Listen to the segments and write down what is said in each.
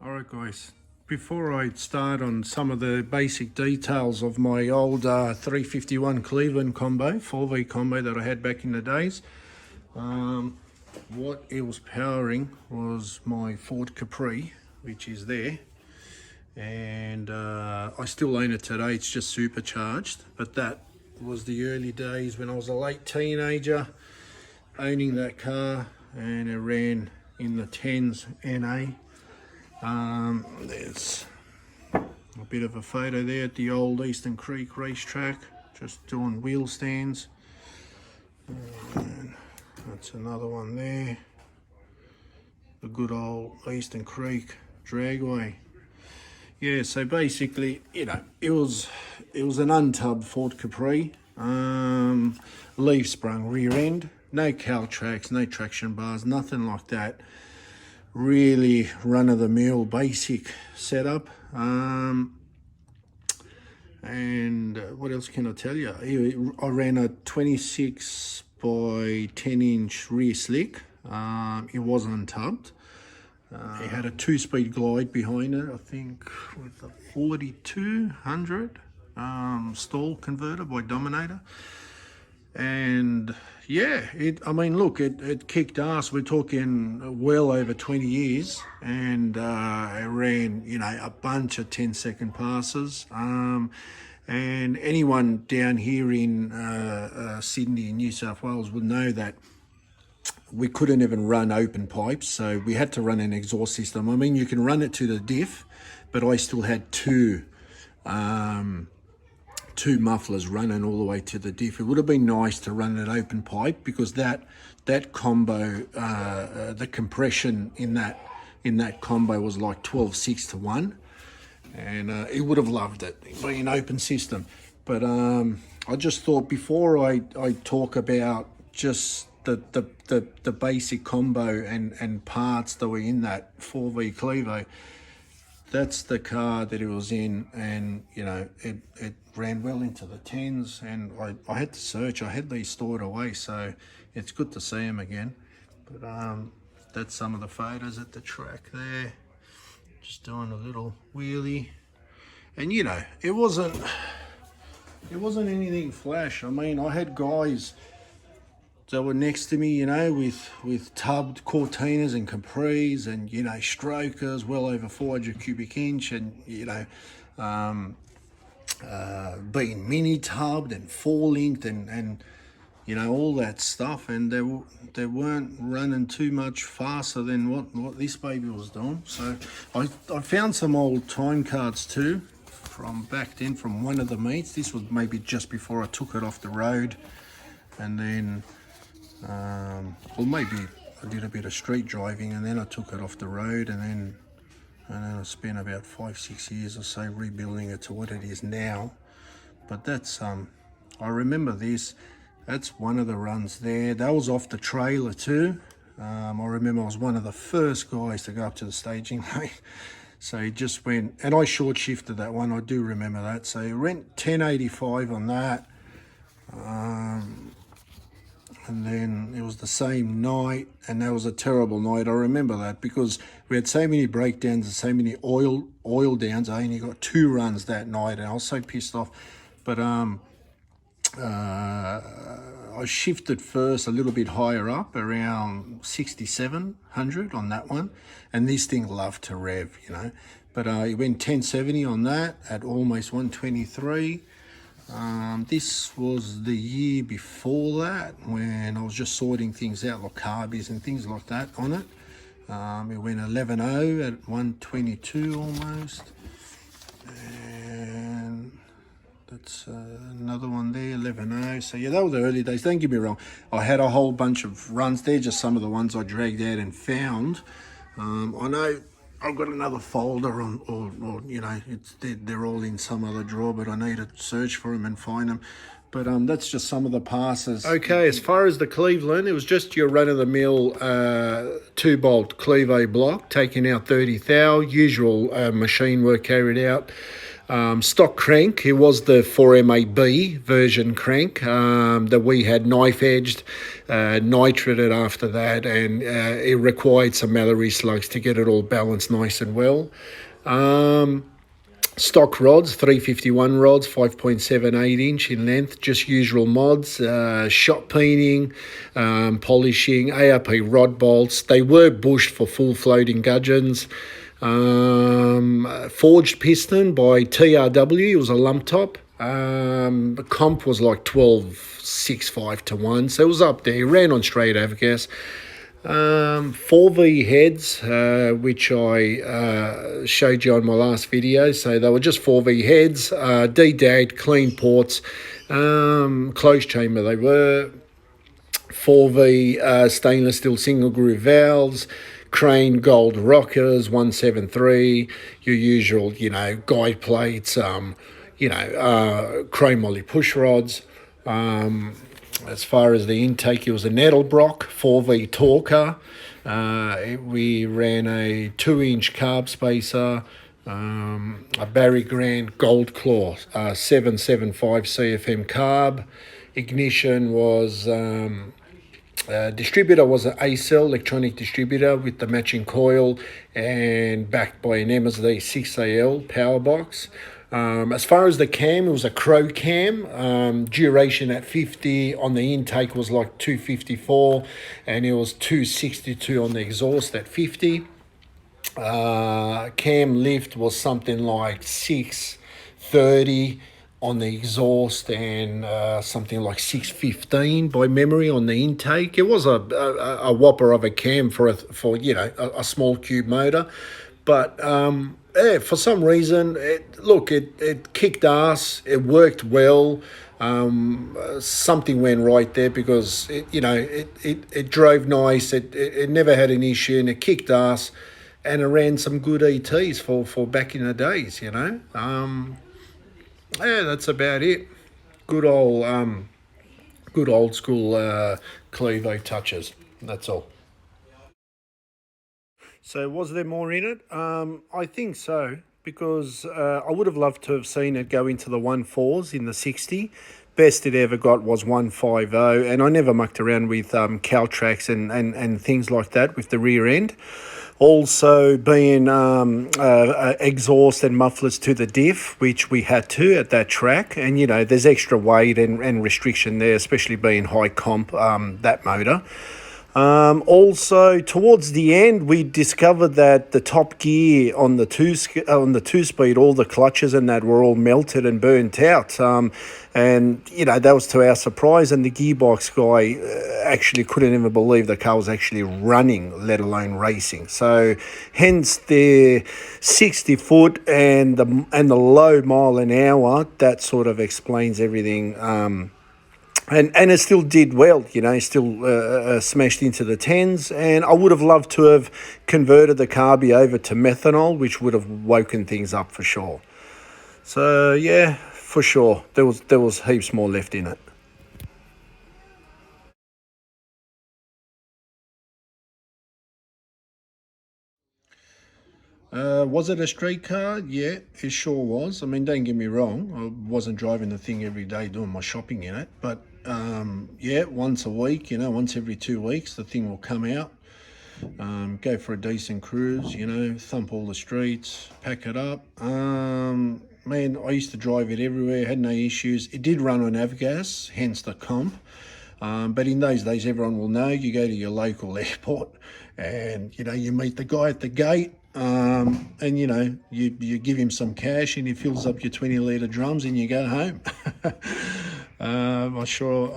Alright guys, before I start on some of the basic details of my old 351 Cleveland combo, 4V combo that I had back in the days, what it was powering was my Ford Capri, which is there, and I still own it today. It's just supercharged, but that was the early days when I was a late teenager owning that car, and it ran in the 10s NA. There's a bit of a photo there at the old Eastern Creek racetrack, just doing wheel stands. And that's another one there. The good old Eastern Creek dragway. Yeah, so basically, you know, it was an untubbed Ford Capri, leaf sprung rear end, no cowl tracks, no traction bars, nothing like that. Really run-of-the-mill basic setup. And what else can I tell you? I ran a 26 by 10 inch rear slick. It was untubbed. It had a 2-speed glide behind it, I think, with a 4200 stall converter by Dominator. And yeah, it kicked ass. We're talking well over 20 years, and it ran, you know, a bunch of 10-second passes. And anyone down here in Sydney and New South Wales would know that we couldn't even run open pipes, so we had to run an exhaust system. I mean, you can run it to the diff, but I still had two mufflers running all the way to the diff. It would have been nice to run an open pipe, because that combo, the compression in that combo was like 12:6 to 1, and it would have loved it being an open system. But I just thought, before I talk about just the basic combo and parts that were in that 4V Clevo, that's the car that it was in, and you know, it ran well into the 10s, and I had to search. I had these stored away, so it's good to see them again. But that's some of the photos at the track there, just doing a little wheelie. And you know, it wasn't anything flash. I mean, I had guys that were next to me, you know, with tubbed Cortinas and Capris, and, you know, strokers well over 400 cubic inch, and, you know, being mini tubbed and 4-linked and you know, all that stuff, and they weren't running too much faster than what this baby was doing. So I found some old time cards too from back then, from one of the meets. This was maybe just before I took it off the road, and then well, maybe I did a bit of street driving, and then I took it off the road, and then I spent about 5-6 years or so rebuilding it to what it is now. But that's I remember this. That's one of the runs there. That was off the trailer too. I remember I was one of the first guys to go up to the staging lane. So he just went, and I short shifted that one. I do remember that. So he went 1085 on that. And then it was the same night, and that was a terrible night. I remember that, because we had so many breakdowns and so many oil downs. I only got 2 runs that night, and I was so pissed off. But I shifted first a little bit higher up, around 6700 on that one, and this thing loved to rev, you know. But it went 1070 on that at almost 123. This was the year before that, when I was just sorting things out, like carbies and things like that on it. It went 11.0 at 122 almost, and that's another one there, 11.0. So yeah, that were the early days. Don't get me wrong, I had a whole bunch of runs there, just some of the ones I dragged out and found. I know I've got another folder on, or you know, they're all in some other drawer, but I need to search for them and find them. But that's just some of the passes. Okay, as far as the Cleveland, it was just your run-of-the-mill 2-bolt Clevo block, taking out 30 thou, usual machine work carried out. Stock crank, it was the 4MAB version crank that we had knife edged, nitrided after that, and it required some Mallory slugs to get it all balanced nice and well. Stock rods, 351 rods, 5.78 inch in length, just usual mods, shot peening, polishing, ARP rod bolts. They were bushed for full floating gudgeons. Forged piston by TRW, it was a lump top. The comp was like 12.65 to 1, so it was up there. It ran on straight avgas. 4V heads, which I showed you on my last video. So they were just 4V heads, D-DAD, clean ports, closed chamber they were, 4V stainless steel single groove valves, Crane gold rockers, 173, your usual, guide plates, chrome moly push rods. As far as the intake, it was a Nettlebrock 4V Talker. We ran a 2-inch carb spacer, a Barry Grant Gold Claw 775 CFM carb. Ignition was distributor was an A-cell electronic distributor with the matching coil and backed by an MSD 6AL power box. As far as the cam, it was a Crow cam. Duration at 50 on the intake was like 254, and it was 262 on the exhaust at 50. Cam lift was something like 630 on the exhaust and something like 615 by memory on the intake. It was a whopper of a cam for a small cube motor, but for some reason it kicked ass. It worked well. Something went right there because it drove nice. It never had an issue, and it kicked ass, and it ran some good ETs for back in the days. That's about it. Good old school Clevo touches. That's all. So was there more in it? I think so, because I would have loved to have seen it go into the 1.4s in the 60. Best it ever got was 1.50, and I never mucked around with Caltrax and things like that with the rear end. Also being exhaust and mufflers to the diff, which we had to at that track. And, there's extra weight and restriction there, especially being high comp, that motor. Also, towards the end, we discovered that the top gear on the two-speed, all the clutches and that were all melted and burnt out. And that was to our surprise. And the gearbox guy actually couldn't even believe the car was actually running, let alone racing. So, hence the 60 foot and the low mile an hour. That sort of explains everything. And it still did well, still smashed into the 10s. And I would have loved to have converted the carby over to methanol, which would have woken things up for sure. So, yeah, for sure. There was heaps more left in it. Was it a street car? Yeah, it sure was. I mean, don't get me wrong. I wasn't driving the thing every day doing my shopping in it. But, yeah, once a week, once every 2 weeks, the thing will come out. Go for a decent cruise, thump all the streets, pack it up. Man, I used to drive it everywhere, had no issues. It did run on avgas, hence the comp. But in those days, everyone will know, you go to your local airport and, you meet the guy at the gate. And you give him some cash and he fills up your 20-litre drums and you go home. I'm sure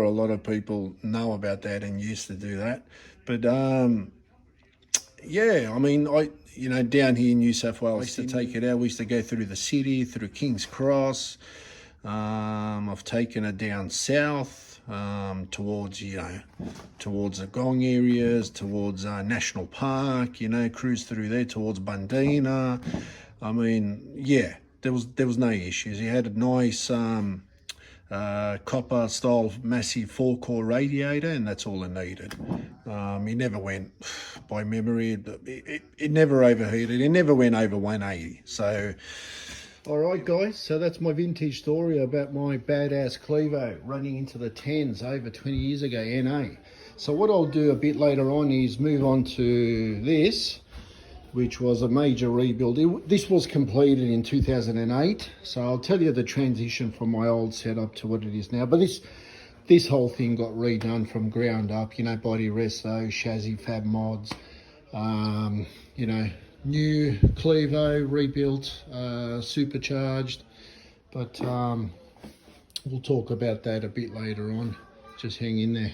a lot of people know about that and used to do that. But yeah, I mean, down here in New South Wales, I used to take it out. We used to go through the city, through King's Cross. I've taken it down south. Towards the Gong areas, towards National Park, cruise through there towards Bundina. I mean, yeah, there was no issues. He had a nice copper style massive 4-core radiator, and that's all it needed. It never went, by memory, it never overheated. It never went over 180. So, all right, guys. So that's my vintage story about my badass Clevo running into the 10s over 20 years ago, NA. So what I'll do a bit later on is move on to this, which was a major rebuild. This was completed in 2008. So I'll tell you the transition from my old setup to what it is now. But this whole thing got redone from ground up, you know, body resto, chassis, fab mods, you know, new Clevo, rebuilt, supercharged. But we'll talk about that a bit later on. Just hang in there.